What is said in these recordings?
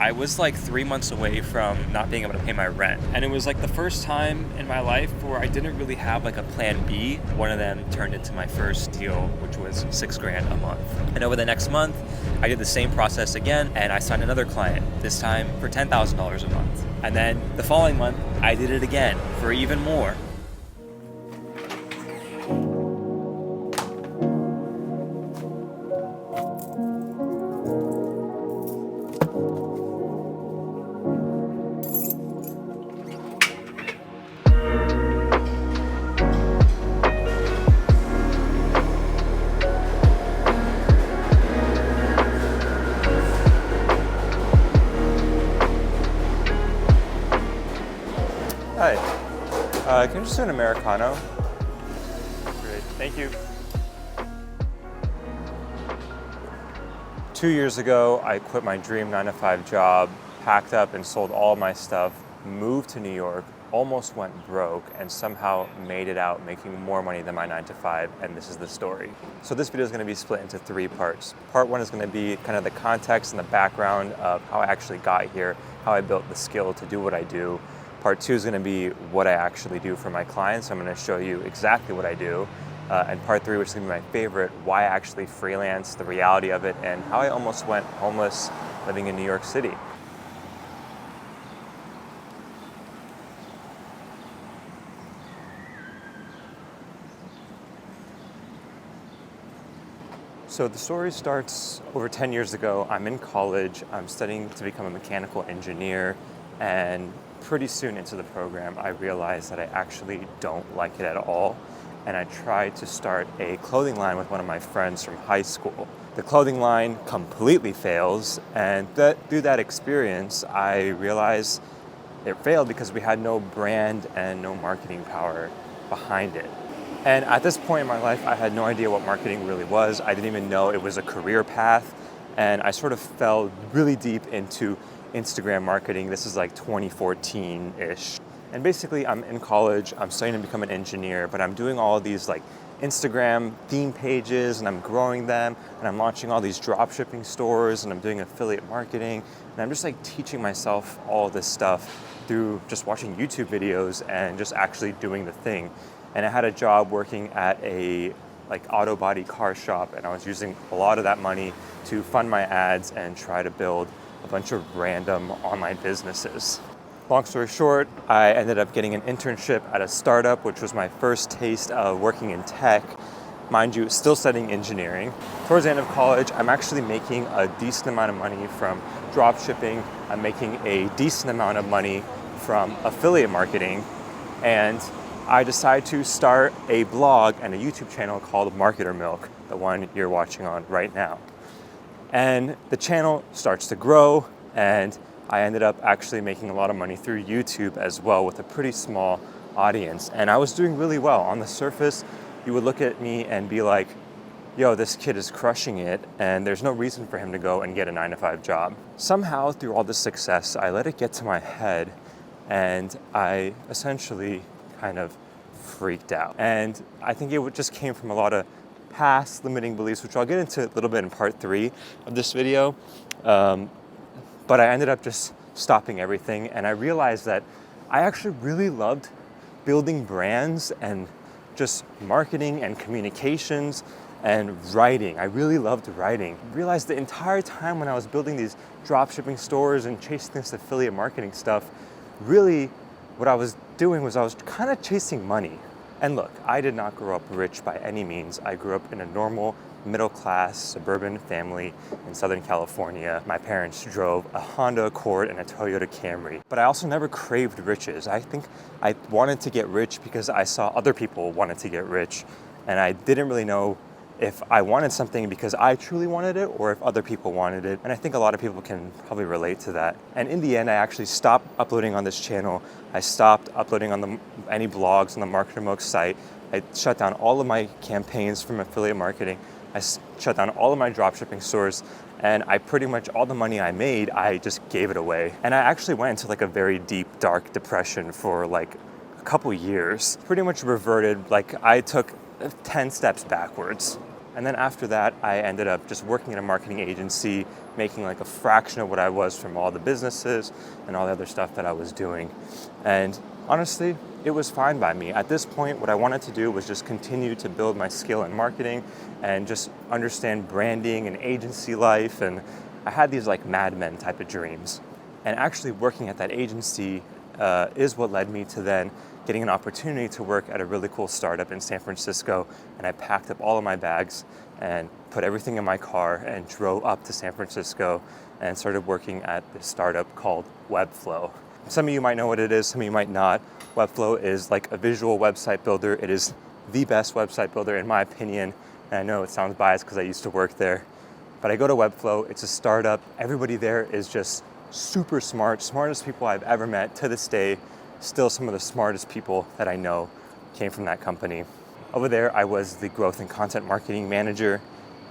I was like 3 months away from not being able to pay my rent. And it was like the first time in my life where I didn't really have like a plan B. One of them turned into my first deal, which was $6,000 a month. And over the next month, I did the same process again, and I signed another client, this time for $10,000 a month. And then the following month, I did it again for even more. Hi, can you just do an Americano? Great, thank you. 2 years ago, I quit my dream 9-to-5 job, packed up and sold all my stuff, moved to New York, almost went broke, and somehow made it out making more money than my 9-to-5, and this is the story. So this video is going to be split into 3 parts. Part 1 is going to be kind of the context and the background of how I actually got here, how I built the skill to do what I do. Part 2 is going to be what I actually do for my clients. I'm going to show you exactly what I do. And part 3, which is going to be my favorite, why I actually freelance, the reality of it, and how I almost went homeless living in New York City. So the story starts over 10 years ago. I'm in college. I'm studying to become a mechanical engineer, and pretty soon into the program, I realized that I actually don't like it at all. And I tried to start a clothing line with one of my friends from high school. The clothing line completely fails, and through that experience, I realized it failed because we had no brand and no marketing power behind it. And at this point in my life, I had no idea what marketing really was. I didn't even know it was a career path. And I sort of fell really deep into Instagram marketing. This is like 2014-ish. And basically I'm in college, I'm studying to become an engineer, but I'm doing all of these like Instagram theme pages, and I'm growing them, and I'm launching all these drop shipping stores, and I'm doing affiliate marketing, and I'm just like teaching myself all this stuff through just watching YouTube videos and just actually doing the thing. And I had a job working at a like auto body car shop, and I was using a lot of that money to fund my ads and try to build a bunch of random online businesses. Long story short, I ended up getting an internship at a startup, which was my first taste of working in tech. Mind you, still studying engineering. Towards the end of college, I'm actually making a decent amount of money from drop shipping. I'm making a decent amount of money from affiliate marketing. And I decided to start a blog and a YouTube channel called Marketer Milk, the one you're watching on right now. And the channel starts to grow, and I ended up actually making a lot of money through YouTube as well with a pretty small audience. And I was doing really well. On the surface, you would look at me and be like, yo, this kid is crushing it, and there's no reason for him to go and get a 9-to-5 job. Somehow, through all this success, I let it get to my head, and I essentially kind of freaked out. And I think it just came from a lot of past limiting beliefs, which I'll get into a little bit in part 3 of this video. But I ended up just stopping everything, and I realized that I actually really loved building brands and just marketing and communications and writing. I really loved writing. I realized the entire time when I was building these drop shipping stores and chasing this affiliate marketing stuff, really what I was doing was I was kind of chasing money. And look, I did not grow up rich by any means. I grew up in a normal, middle-class, suburban family in Southern California. My parents drove a Honda Accord and a Toyota Camry. But I also never craved riches. I think I wanted to get rich because I saw other people wanted to get rich. And I didn't really know if I wanted something because I truly wanted it or if other people wanted it. And I think a lot of people can probably relate to that. And in the end, I actually stopped uploading on this channel. I stopped uploading on any blogs on the Marketer Milk site. I shut down all of my campaigns from affiliate marketing. I shut down all of my dropshipping stores, and I pretty much, all the money I made, I just gave it away. And I actually went into like a very deep, dark depression for like a couple years. Pretty much reverted, like I took 10 steps backwards. And then after that, I ended up just working at a marketing agency, making like a fraction of what I was from all the businesses and all the other stuff that I was doing. And honestly, it was fine by me. At this point, what I wanted to do was just continue to build my skill in marketing and just understand branding and agency life. And I had these like Mad Men type of dreams. And actually working at that agency is what led me to then getting an opportunity to work at a really cool startup in San Francisco. And I packed up all of my bags and put everything in my car and drove up to San Francisco and started working at this startup called Webflow. Some of you might know what it is, some of you might not. Webflow is like a visual website builder. It is the best website builder in my opinion. And I know it sounds biased because I used to work there. But I go to Webflow, it's a startup. Everybody there is just super smart, smartest people I've ever met to this day. Still some of the smartest people that I know came from that company. Over there, I was the growth and content marketing manager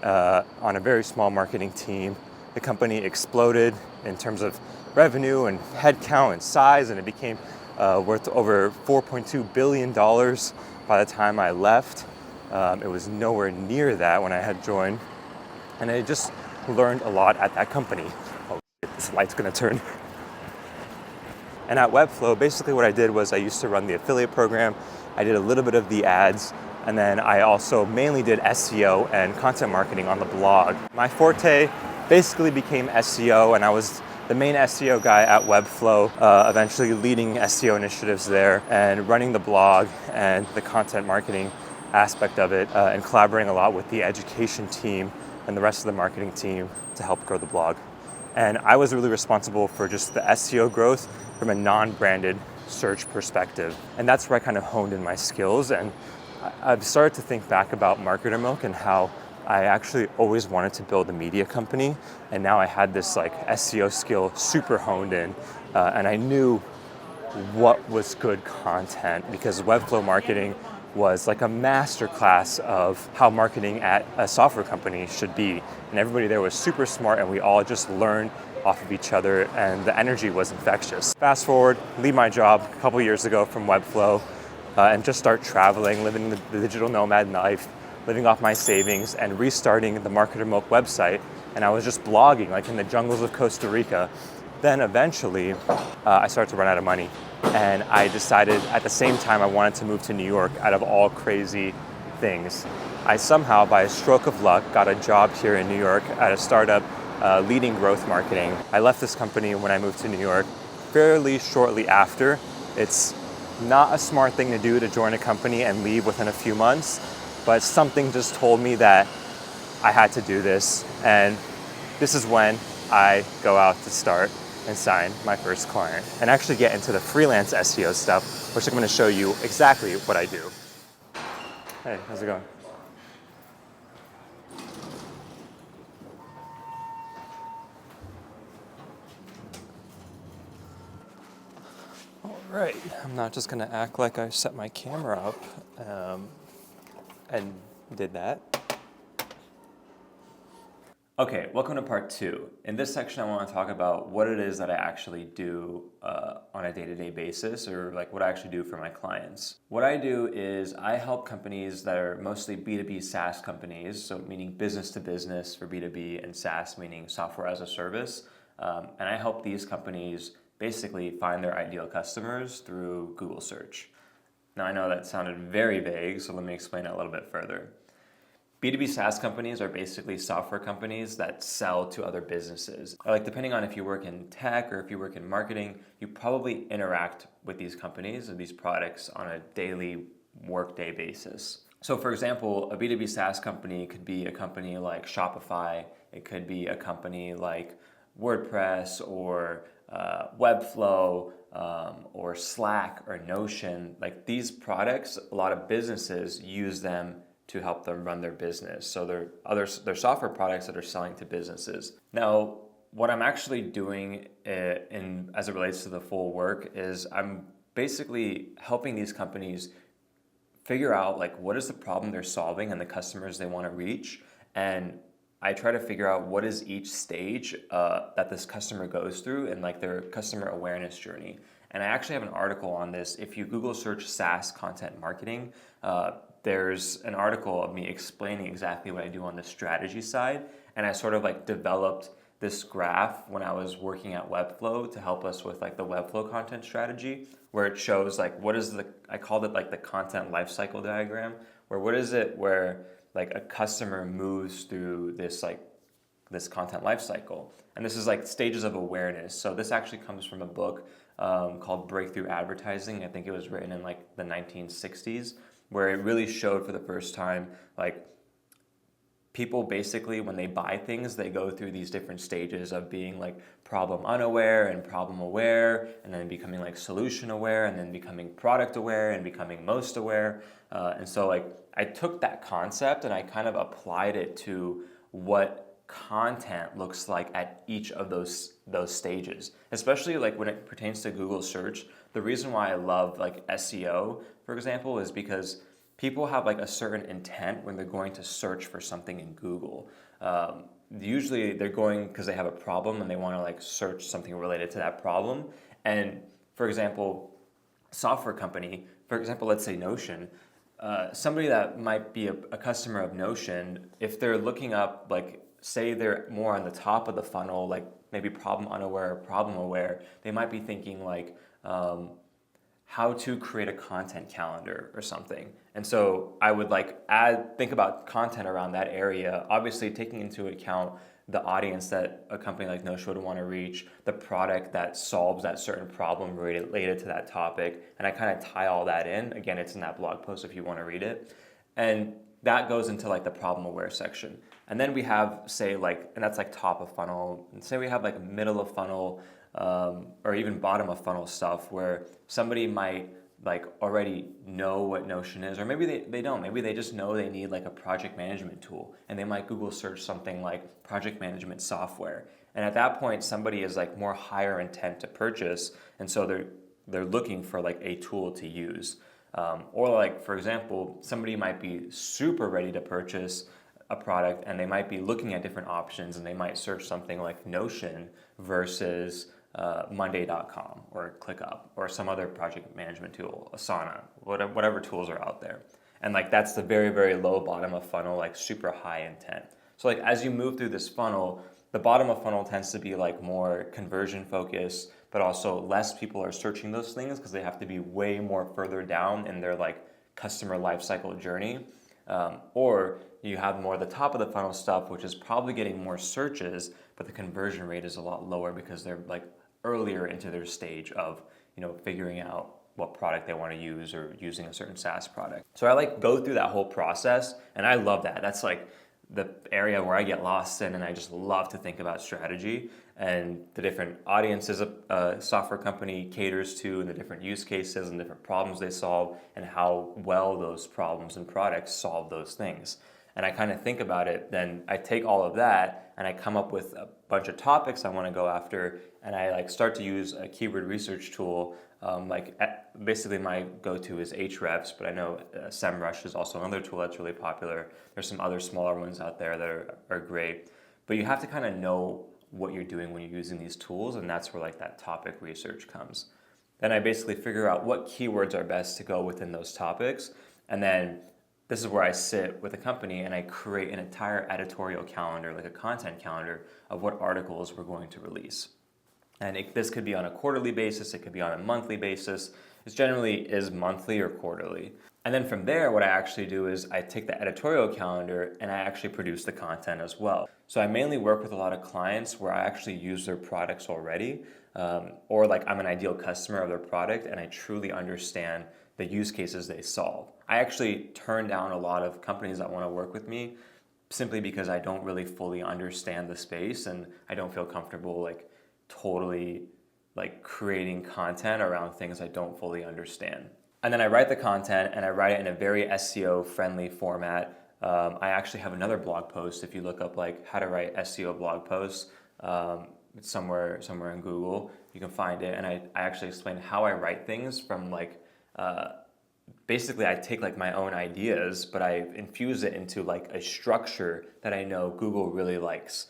on a very small marketing team. The company exploded in terms of revenue and headcount and size, and it became worth over $4.2 billion by the time I left. It was nowhere near that when I had joined. And I just learned a lot at that company. Oh, this light's gonna turn. And at Webflow, basically what I did was I used to run the affiliate program. I did a little bit of the ads, and then I also mainly did SEO and content marketing on the blog. My forte basically became SEO, and I was the main SEO guy at Webflow, eventually leading SEO initiatives there and running the blog and the content marketing aspect of it, and collaborating a lot with the education team and the rest of the marketing team to help grow the blog. And I was really responsible for just the SEO growth from a non-branded search perspective. And that's where I kind of honed in my skills. And I've started to think back about Marketer Milk and how I actually always wanted to build a media company. And now I had this like SEO skill super honed in. And I knew what was good content because Webflow marketing was like a master class of how marketing at a software company should be. And everybody there was super smart and we all just learned off of each other and the energy was infectious. Fast forward, leave my job a couple years ago from Webflow and just start traveling, living the digital nomad life, living off my savings and restarting the Marketer Milk website. And I was just blogging like in the jungles of Costa Rica. Then eventually I started to run out of money. And I decided at the same time I wanted to move to New York out of all crazy things. I somehow, by a stroke of luck, got a job here in New York at a startup leading growth marketing. I left this company when I moved to New York fairly shortly after. It's not a smart thing to do to join a company and leave within a few months, but something just told me that I had to do this. And this is when I go out to start and sign my first client and actually get into the freelance SEO stuff, which I'm going to show you exactly what I do. Hey, how's it going? All right, I'm not just going to act like I set my camera up and did that. Okay, welcome to part 2. In this section, I want to talk about what it is that I actually do on a day-to-day basis, or like what I actually do for my clients. What I do is I help companies that are mostly B2B SaaS companies, so meaning business to business for B2B, and SaaS meaning software as a service. And I help these companies basically find their ideal customers through Google search. Now I know that sounded very vague, so let me explain it a little bit further. B2B SaaS companies are basically software companies that sell to other businesses. Like depending on if you work in tech or if you work in marketing, you probably interact with these companies or these products on a daily workday basis. So for example, a B2B SaaS company could be a company like Shopify. It could be a company like WordPress or Webflow or Slack or Notion. Like these products, a lot of businesses use them to help them run their business. So they're software products that are selling to businesses. Now, what I'm actually doing as it relates to the full work is I'm basically helping these companies figure out like what is the problem they're solving and the customers they want to reach. And I try to figure out what is each stage that this customer goes through and like their customer awareness journey. And I actually have an article on this. If you Google search SaaS content marketing, there's an article of me explaining exactly what I do on the strategy side, and I sort of like developed this graph when I was working at Webflow to help us with like the Webflow content strategy, where it shows like I called it like the content lifecycle diagram, where what is it where like a customer moves through this content lifecycle. And this is like stages of awareness. So this actually comes from a book called Breakthrough Advertising. I think it was written in like the 1960s, where it really showed for the first time like people basically, when they buy things, they go through these different stages of being like problem unaware and problem aware, and then becoming like solution aware, and then becoming product aware, and becoming most aware. And so like I took that concept and I kind of applied it to what content looks like at each of those stages, especially like when it pertains to Google search. The reason why I love like SEO, for example, is because people have like a certain intent when they're going to search for something in Google. Usually they're going because they have a problem and they want to like search something related to that problem. And for example, software company, for example, let's say Notion, somebody that might be a customer of Notion, if they're looking up like, say they're more on the top of the funnel, like maybe problem unaware or problem aware, they might be thinking like how to create a content calendar or something. And so I would like think about content around that area, obviously taking into account the audience that a company like Notion would want to reach, the product that solves that certain problem related to that topic. And I kind of tie all that in. Again, it's in that blog post if you want to read it. And that goes into like the problem aware section. And then we have, say, like, and that's like top of funnel, and say we have like middle of funnel or even bottom of funnel stuff where somebody might like already know what Notion is, or maybe they don't. Maybe they just know they need like a project management tool, and they might Google search something like project management software. And at that point, somebody is like more higher intent to purchase, and so they're looking for like a tool to use. Or like, for example, somebody might be super ready to purchase a product and they might be looking at different options, and they might search something like Notion versus Monday.com or ClickUp or some other project management tool, Asana, whatever tools are out there. And like that's the very, very low bottom of funnel, like super high intent. So like as you move through this funnel, the bottom of funnel tends to be like more conversion focused, but also less people are searching those things because they have to be way more further down in their like customer lifecycle journey. Or you have more the top of the funnel stuff, which is probably getting more searches, but the conversion rate is a lot lower because they're like earlier into their stage of, figuring out what product they want to use or using a certain SaaS product. So I like go through that whole process, and I love that. That's like the area where I get lost in, and I just love to think about strategy and the different audiences a software company caters to, and the different use cases and different problems they solve, and how well those problems and products solve those things. And I kind of think about it, then I take all of that and I come up with a bunch of topics I want to go after, and I like start to use a keyword research tool. Basically my go-to is Ahrefs, but I know SEMrush is also another tool that's really popular. There's some other smaller ones out there that are great, but you have to kind of know what you're doing when you're using these tools, and that's where like that topic research comes. Then I basically figure out what keywords are best to go within those topics, and then this is where I sit with a company and I create an entire editorial calendar, like a content calendar of what articles we're going to release. And this could be on a quarterly basis, it could be on a monthly basis. It generally is monthly or quarterly. And then from there, what I actually do is I take the editorial calendar and I actually produce the content as well. So I mainly work with a lot of clients where I actually use their products already, or like I'm an ideal customer of their product and I truly understand the use cases they solve. I actually turn down a lot of companies that want to work with me simply because I don't really fully understand the space, and I don't feel comfortable like totally like creating content around things I don't fully understand. And then I write the content, and I write it in a very SEO friendly format. I actually have another blog post. If you look up like how to write SEO blog posts, it's somewhere in Google, you can find it. And I actually explain how I write things from like, basically I take like my own ideas, but I infuse it into like a structure that I know Google really likes.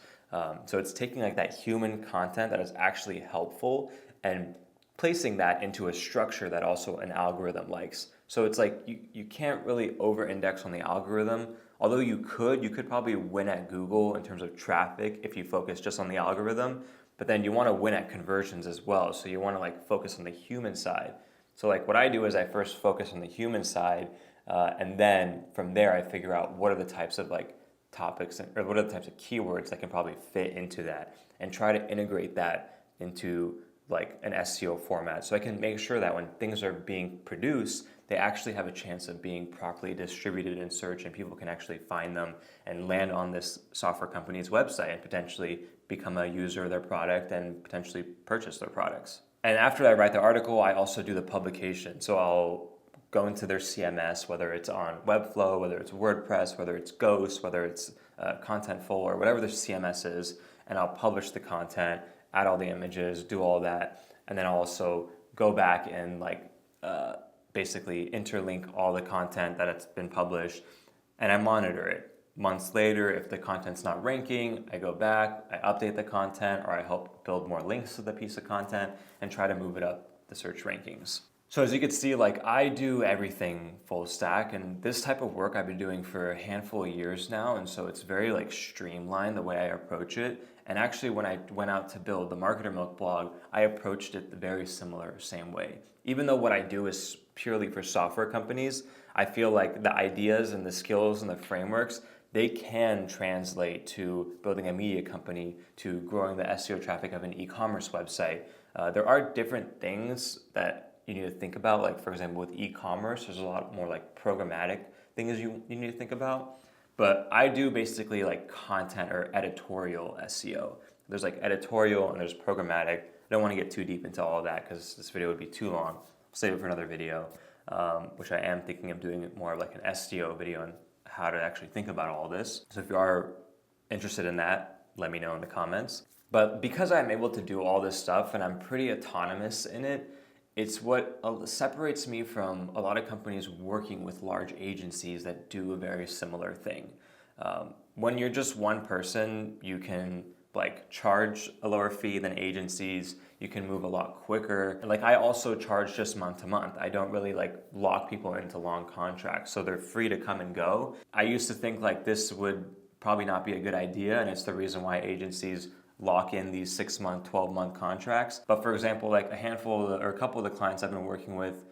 So it's taking like that human content that is actually helpful and placing that into a structure that also an algorithm likes. So it's like you can't really over-index on the algorithm. Although you could probably win at Google in terms of traffic if you focus just on the algorithm. But then you want to win at conversions as well. So you want to like focus on the human side. So like what I do is I first focus on the human side, and then from there I figure out what are the types of like topics or what are the types of keywords that can probably fit into that, and try to integrate that into like an SEO format, so I can make sure that when things are being produced, they actually have a chance of being properly distributed in search, and people can actually find them and land on this software company's website and potentially become a user of their product and potentially purchase their products. And after I write the article, I also do the publication. So I'll go into their CMS, whether it's on Webflow, whether it's WordPress, whether it's Ghost, whether it's Contentful, or whatever their CMS is, and I'll publish the content, add all the images, do all that, and then I'll also go back and basically interlink all the content that it's been published, and I monitor it. Months later, if the content's not ranking, I go back, I update the content, or I help build more links to the piece of content and try to move it up the search rankings. So as you can see, like I do everything full stack, and this type of work I've been doing for a handful of years now, and so it's very like streamlined the way I approach it. And actually when I went out to build the Marketer Milk blog, I approached it the very same way. Even though what I do is purely for software companies, I feel like the ideas and the skills and the frameworks, they can translate to building a media company, to growing the SEO traffic of an e-commerce website. There are different things that you need to think about, like for example with e-commerce, there's a lot more like programmatic things you need to think about. But I do basically like content or editorial SEO. There's like editorial and there's programmatic. I don't want to get too deep into all of that because this video would be too long. I'll save it for another video, which I am thinking of doing more like an SEO video on how to actually think about all this. So if you are interested in that, let me know in the comments. But because I'm able to do all this stuff and I'm pretty autonomous in it, it's what separates me from a lot of companies working with large agencies that do a very similar thing. When you're just one person, you can like charge a lower fee than agencies. You can move a lot quicker. And like I also charge just month to month. I don't really like lock people into long contracts, so they're free to come and go. I used to think like this would probably not be a good idea, and it's the reason why agencies lock in these 6-month, 12-month contracts. But for example, like a couple of the clients I've been working with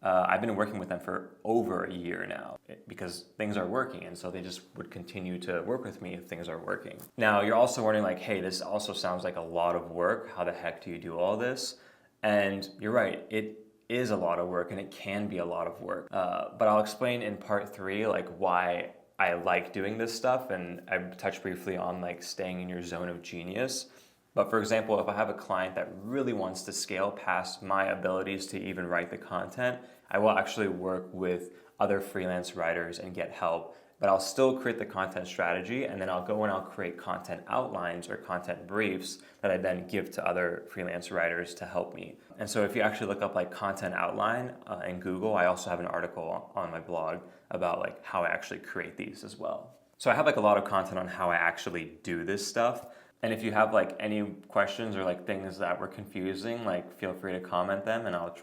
them for over a year now because things are working, and so they just would continue to work with me if things are working. Now, you're also wondering like, hey, this also sounds like a lot of work. How the heck do you do all this? And you're right, it is a lot of work and it can be a lot of work. But I'll explain in part 3 like why I like doing this stuff, and I touched briefly on like staying in your zone of genius. But for example, if I have a client that really wants to scale past my abilities to even write the content, I will actually work with other freelance writers and get help. But I'll still create the content strategy, and then I'll go and I'll create content outlines or content briefs that I then give to other freelance writers to help me. And so if you actually look up like content outline in Google, I also have an article on my blog about like how I actually create these as well. So I have like a lot of content on how I actually do this stuff. And if you have like any questions or like things that were confusing, like feel free to comment them, and I'll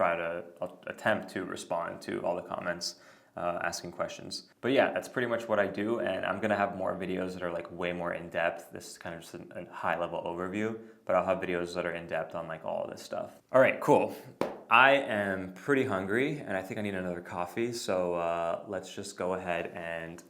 attempt to respond to all the comments asking questions. But yeah, that's pretty much what I do, and I'm gonna have more videos that are like way more in depth. This is kind of just a high level overview, but I'll have videos that are in depth on like all of this stuff. All right, cool. I am pretty hungry and I think I need another coffee, so let's just go ahead and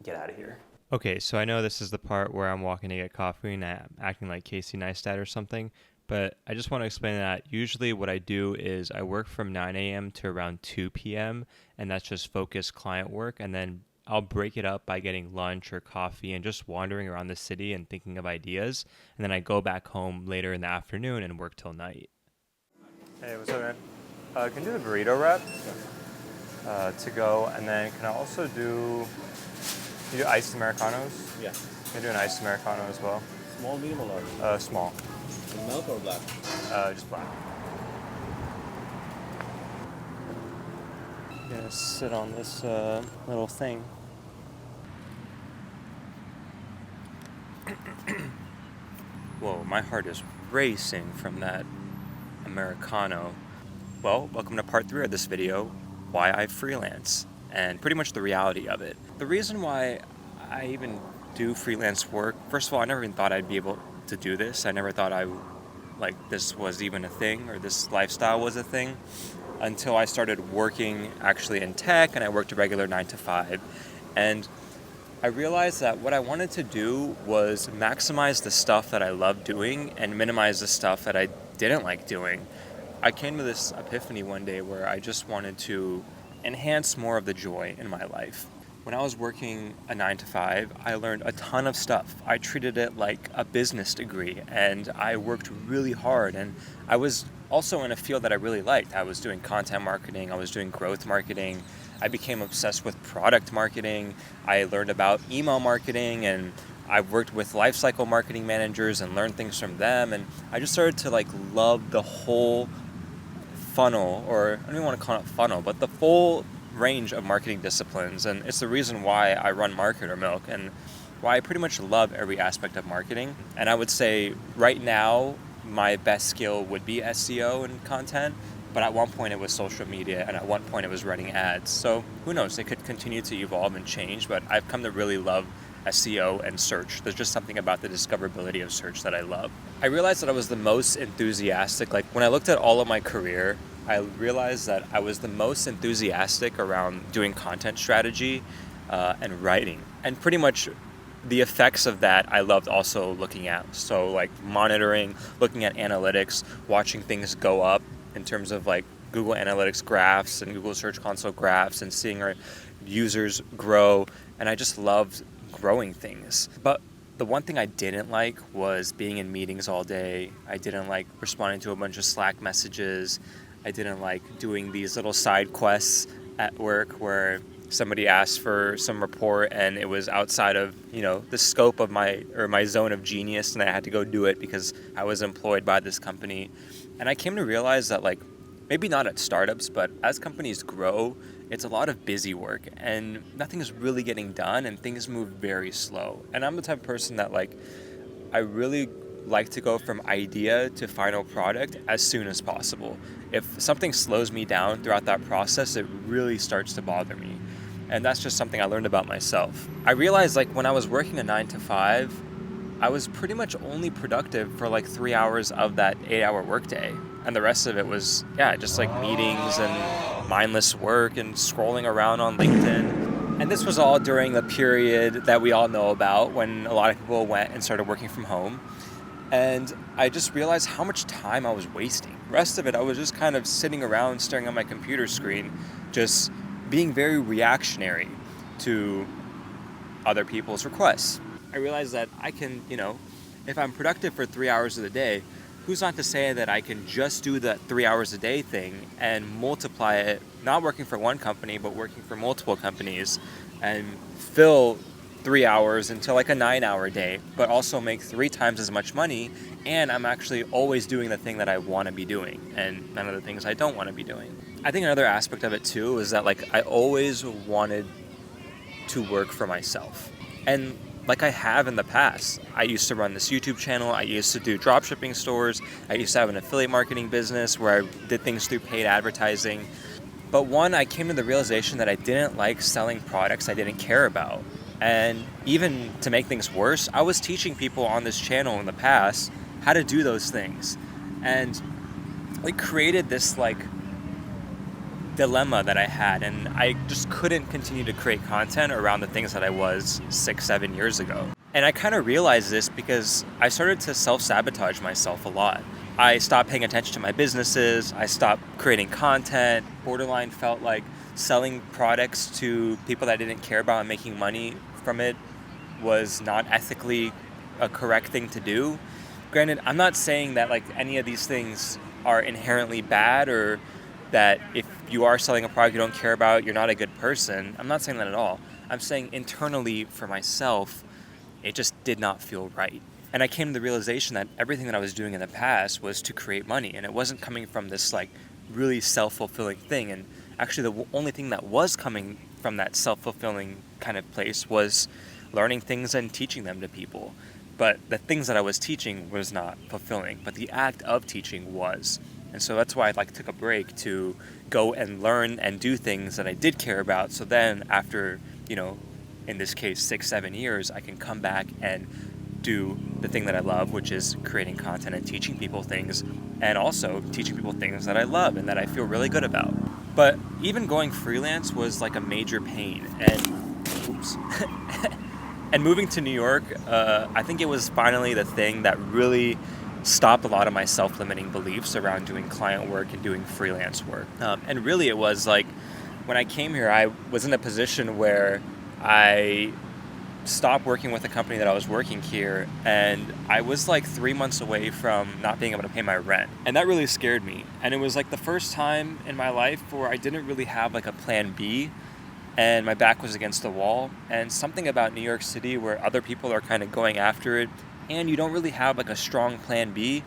get out of here. Okay, so I know this is the part where I'm walking to get coffee and I'm acting like Casey Neistat or something, but I just want to explain that usually what I do is I work from 9 a.m. to around 2 p.m., and that's just focused client work, and then I'll break it up by getting lunch or coffee and just wandering around the city and thinking of ideas, and then I go back home later in the afternoon and work till night. Hey, what's up, man? Can you do the burrito wrap to go, and then can I also do... You do iced Americanos? Yeah. Can you do an iced Americano as well? Small, medium, or large? Small. In milk or black? Just black. I'm gonna sit on this little thing. Whoa, my heart is racing from that Americano. Well, welcome to part 3 of this video. why I freelance and pretty much the reality of it. The reason why I even do freelance work, first of all, I never even thought I'd be able to do this. I never thought this was even a thing, or this lifestyle was a thing, until I started working actually in tech, and I worked a regular 9 to 5. And I realized that what I wanted to do was maximize the stuff that I love doing and minimize the stuff that I didn't like doing. I came to this epiphany one day where I just wanted to enhance more of the joy in my life. When I was working a 9 to 5, I learned a ton of stuff. I treated it like a business degree, and I worked really hard, and I was also in a field that I really liked. I was doing content marketing, I was doing growth marketing, I became obsessed with product marketing, I learned about email marketing, and I worked with lifecycle marketing managers and learned things from them, and I just started to love the whole funnel, or I don't even want to call it funnel, but the full range of marketing disciplines. And it's the reason why I run Marketer Milk and why I pretty much love every aspect of marketing. And I would say right now my best skill would be SEO and content, but at one point it was social media, and at one point it was running ads. So who knows, it could continue to evolve and change, but I've come to really love SEO and search. There's just something about the discoverability of search that I love. I realized that I was the most enthusiastic. When I looked at all of my career, I realized that I was the most enthusiastic around doing content strategy and writing. And pretty much the effects of that I loved also looking at. So monitoring, looking at analytics, watching things go up in terms of Google Analytics graphs and Google Search Console graphs, and seeing our users grow. And I just loved growing things. But the one thing I didn't like was being in meetings all day. I didn't like responding to a bunch of Slack messages. I didn't like doing these little side quests at work where somebody asked for some report and it was outside of, the scope of my zone of genius, and I had to go do it because I was employed by this company. And I came to realize that maybe not at startups, but as companies grow, it's a lot of busy work and nothing is really getting done and things move very slow. And I'm the type of person that I really like to go from idea to final product as soon as possible. If something slows me down throughout that process, it really starts to bother me. And that's just something I learned about myself. I realized when I was working a 9 to 5, I was pretty much only productive for 3 hours of that 8-hour workday. And the rest of it was, just meetings and mindless work and scrolling around on LinkedIn. And this was all during the period that we all know about when a lot of people went and started working from home. And I just realized how much time I was wasting. The rest of it, I was just kind of sitting around staring at my computer screen, just being very reactionary to other people's requests. I realized that I can, if I'm productive for 3 hours of the day, who's not to say that I can just do that 3 hours a day thing and multiply it, not working for one company, but working for multiple companies, and fill 3 hours into a 9-hour day, but also make 3 times as much money, and I'm actually always doing the thing that I want to be doing and none of the things I don't want to be doing. I think another aspect of it too is that I always wanted to work for myself. And I have in the past. I used to run this YouTube channel, I used to do dropshipping stores, I used to have an affiliate marketing business where I did things through paid advertising. But I came to the realization that I didn't like selling products I didn't care about. And even to make things worse, I was teaching people on this channel in the past how to do those things. And created this dilemma that I had, and I just couldn't continue to create content around the things that I was 6-7 years ago. And I kind of realized this because I started to self-sabotage myself a lot. I stopped paying attention to my businesses, I stopped creating content, borderline felt like selling products to people that I didn't care about and making money from it was not ethically a correct thing to do. Granted, I'm not saying that any of these things are inherently bad, or that if you are selling a product you don't care about, you're not a good person. I'm not saying that at all. I'm saying internally for myself, it just did not feel right. And I came to the realization that everything that I was doing in the past was to create money, and it wasn't coming from this really self-fulfilling thing. And actually the only thing that was coming from that self-fulfilling kind of place was learning things and teaching them to people. But the things that I was teaching was not fulfilling, but the act of teaching was. And so that's why I took a break to go and learn and do things that I did care about. So then after, in this case, 6-7 years, I can come back and do the thing that I love, which is creating content and teaching people things, and also teaching people things that I love and that I feel really good about. But even going freelance was like a major pain. And moving to New York, I think it was finally the thing that really stopped a lot of my self-limiting beliefs around doing client work and doing freelance work. And really it was like, when I came here, I was in a position where I stopped working with the company that I was working here, and I was like 3 months away from not being able to pay my rent. And that really scared me. And it was like the first time in my life where I didn't really have like a plan B, and my back was against the wall. And something about New York City where other people are kind of going after it, and you don't really have like a strong plan B,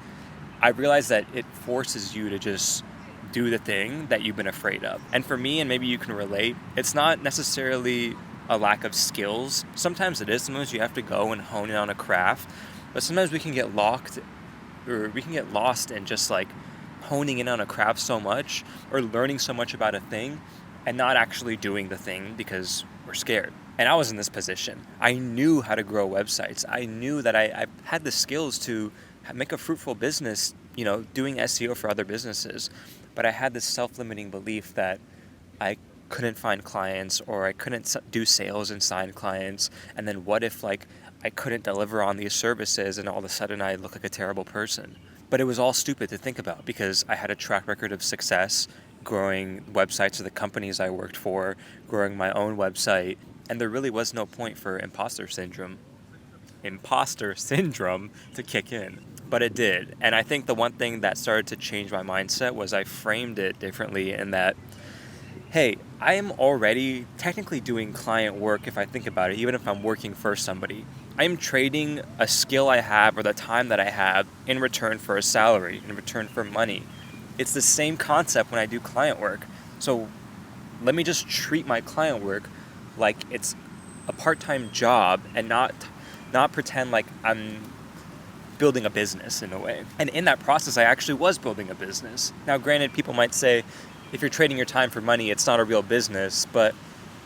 I realized that it forces you to just do the thing that you've been afraid of. And for me, and maybe you can relate, it's not necessarily a lack of skills. Sometimes it is. Sometimes you have to go and hone in on a craft, but sometimes we can get lost in just like honing in on a craft so much or learning so much about a thing and not actually doing the thing because we're scared. And I was in this position. I knew how to grow websites. I knew that I had the skills to make a fruitful business, doing SEO for other businesses. But I had this self-limiting belief that I couldn't find clients, or I couldn't do sales and sign clients. And then what if I couldn't deliver on these services and all of a sudden I look like a terrible person? But it was all stupid to think about because I had a track record of success growing websites of the companies I worked for, growing my own website, and there really was no point for imposter syndrome to kick in. But it did. And I think the one thing that started to change my mindset was I framed it differently in that, hey, I am already technically doing client work if I think about it, even if I'm working for somebody. I am trading a skill I have or the time that I have in return for a salary, in return for money. It's the same concept when I do client work. So let me just treat my client work like it's a part-time job and not pretend like I'm building a business in a way. And in that process, I actually was building a business. Now, granted, people might say, if you're trading your time for money, it's not a real business, but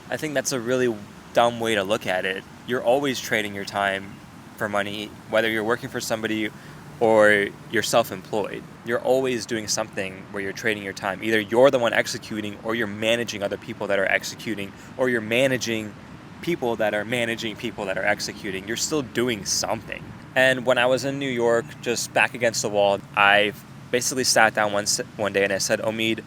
I think that's a really dumb way to look at it. You're always trading your time for money, whether you're working for somebody or you're self-employed. You're always doing something where you're trading your time. Either you're the one executing, or you're managing other people that are executing, or you're managing people that are managing people that are executing. You're still doing something. And when I was in New York, just back against the wall, I basically sat down one day and I said, Omid,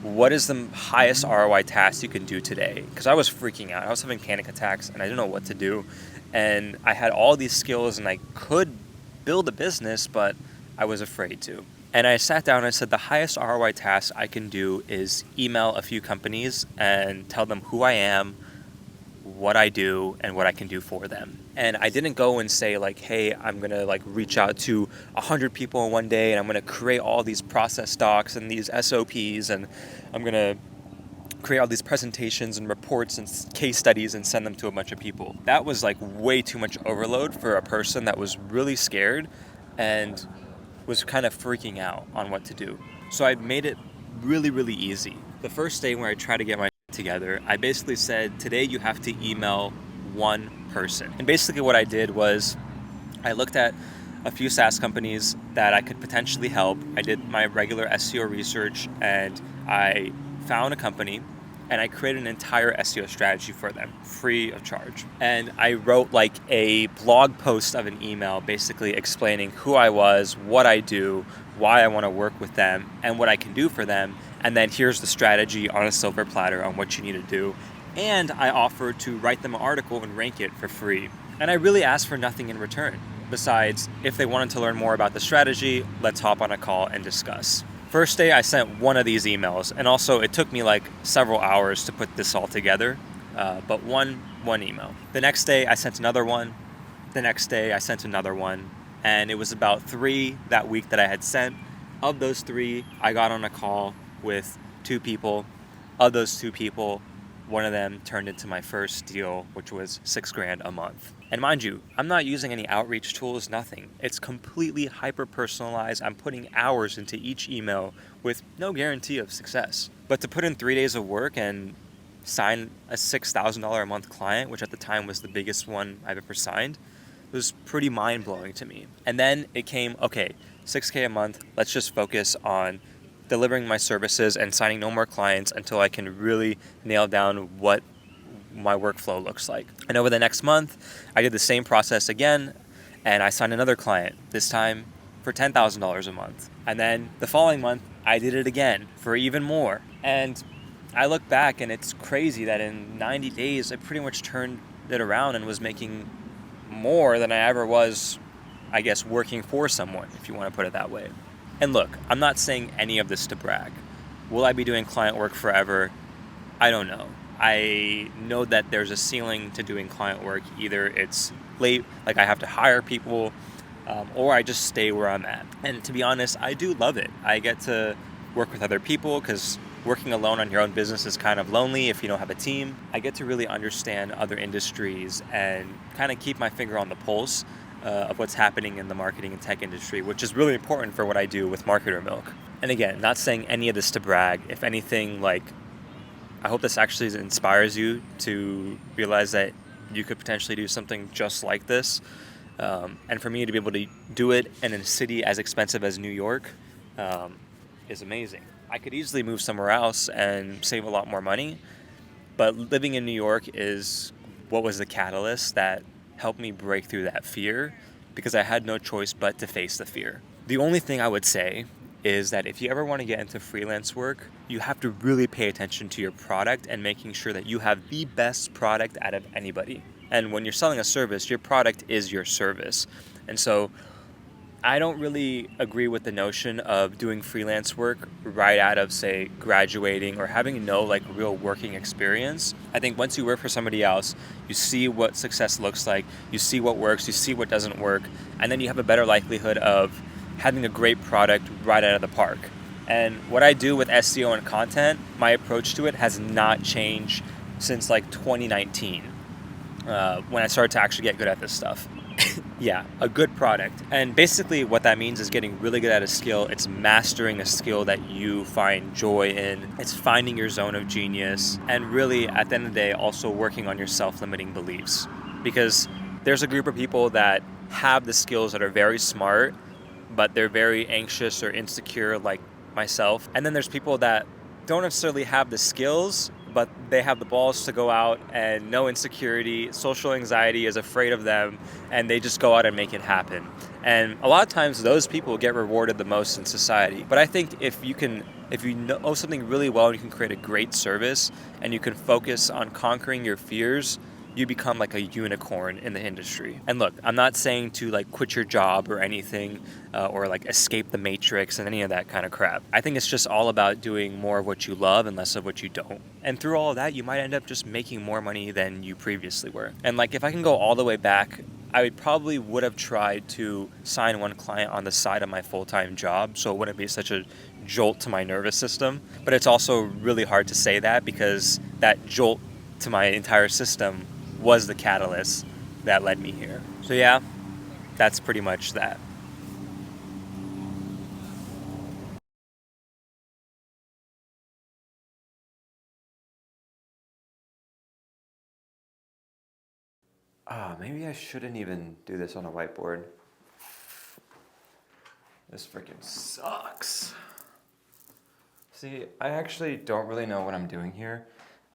what is the highest ROI task you can do today? Because I was freaking out. I was having panic attacks and I didn't know what to do. And I had all these skills and I could build a business, but I was afraid to. And I sat down and I said, the highest ROI task I can do is email a few companies and tell them who I am, what I do, and what I can do for them. And I didn't go and say hey, I'm going to reach out to 100 people in one day and I'm going to create all these process docs and these SOPs and I'm going to create all these presentations and reports and case studies and send them to a bunch of people. That was way too much overload for a person that was really scared and was kind of freaking out on what to do. So I made it really, really easy. The first day where I tried to get my together, I basically said, today you have to email one person. And basically what I did was I looked at a few SaaS companies that I could potentially help. I did my regular SEO research and I found a company and I created an entire SEO strategy for them, free of charge. And I wrote a blog post of an email basically explaining who I was, what I do, why I want to work with them, and what I can do for them. And then here's the strategy on a silver platter on what you need to do. And I offered to write them an article and rank it for free. And I really asked for nothing in return. Besides, if they wanted to learn more about the strategy, let's hop on a call and discuss. First day, I sent one of these emails, and also it took me several hours to put this all together, but one email. The next day, I sent another one. The next day, I sent another one, and it was about 3 that week that I had sent. Of those 3, I got on a call with 2 people. Of those 2 people, one of them turned into my first deal, which was $6,000 a month. And mind you, I'm not using any outreach tools, nothing. It's completely hyper-personalized. I'm putting hours into each email with no guarantee of success. But to put in 3 days of work and sign a $6,000 a month client, which at the time was the biggest one I've ever signed, was pretty mind-blowing to me. And then it came, okay, $6K a month, let's just focus on delivering my services and signing no more clients until I can really nail down what my workflow looks like. And over the next month, I did the same process again, and I signed another client, this time for $10,000 a month. And then the following month, I did it again for even more. And I look back and it's crazy that in 90 days, I pretty much turned it around and was making more than I ever was, I guess, working for someone, if you want to put it that way. And look, I'm not saying any of this to brag. Will I be doing client work forever? I don't know. I know that there's a ceiling to doing client work. Either it's late, like I have to hire people, or I just stay where I'm at. And to be honest, I do love it. I get to work with other people because working alone on your own business is kind of lonely if you don't have a team. I get to really understand other industries and kind of keep my finger on the pulse of what's happening in the marketing and tech industry, which is really important for what I do with Marketer Milk. And again, not saying any of this to brag. If anything, like, I hope this actually inspires you to realize that you could potentially do something just like this. And for me to be able to do it in a city as expensive as New York is amazing. I could easily move somewhere else and save a lot more money, but living in New York is what was the catalyst that helped me break through that fear, because I had no choice but to face the fear. The only thing I would say is that if you ever want to get into freelance work, you have to really pay attention to your product and making sure that you have the best product out of anybody. And when you're selling a service, your product is your service. And so I don't really agree with the notion of doing freelance work right out of, say, graduating or having no like real working experience. I think once you work for somebody else, you see what success looks like, you see what works, you see what doesn't work, and then you have a better likelihood of having a great product right out of the park. And what I do with SEO and content, my approach to it has not changed since like 2019, when I started to actually get good at this stuff. Yeah, a good product. And basically what that means is getting really good at a skill. It's mastering a skill that you find joy in. It's finding your zone of genius. And really, at the end of the day, also working on your self-limiting beliefs. Because there's a group of people that have the skills that are very smart, but they're very anxious or insecure like myself. And then there's people that don't necessarily have the skills, but they have the balls to go out and no insecurity, social anxiety is afraid of them, and they just go out and make it happen. And a lot of times those people get rewarded the most in society. But I think if you know something really well and you can create a great service and you can focus on conquering your fears, you become like a unicorn in the industry. And look, I'm not saying to like quit your job or anything, or like escape the matrix and any of that kind of crap. I think it's just all about doing more of what you love and less of what you don't. And through all of that, you might end up just making more money than you previously were. And like, if I can go all the way back, I would have tried to sign one client on the side of my full-time job, so it wouldn't be such a jolt to my nervous system. But it's also really hard to say that, because that jolt to my entire system was the catalyst that led me here. So yeah, that's pretty much that. Maybe I shouldn't even do this on a whiteboard. This freaking sucks. See, I actually don't really know what I'm doing here.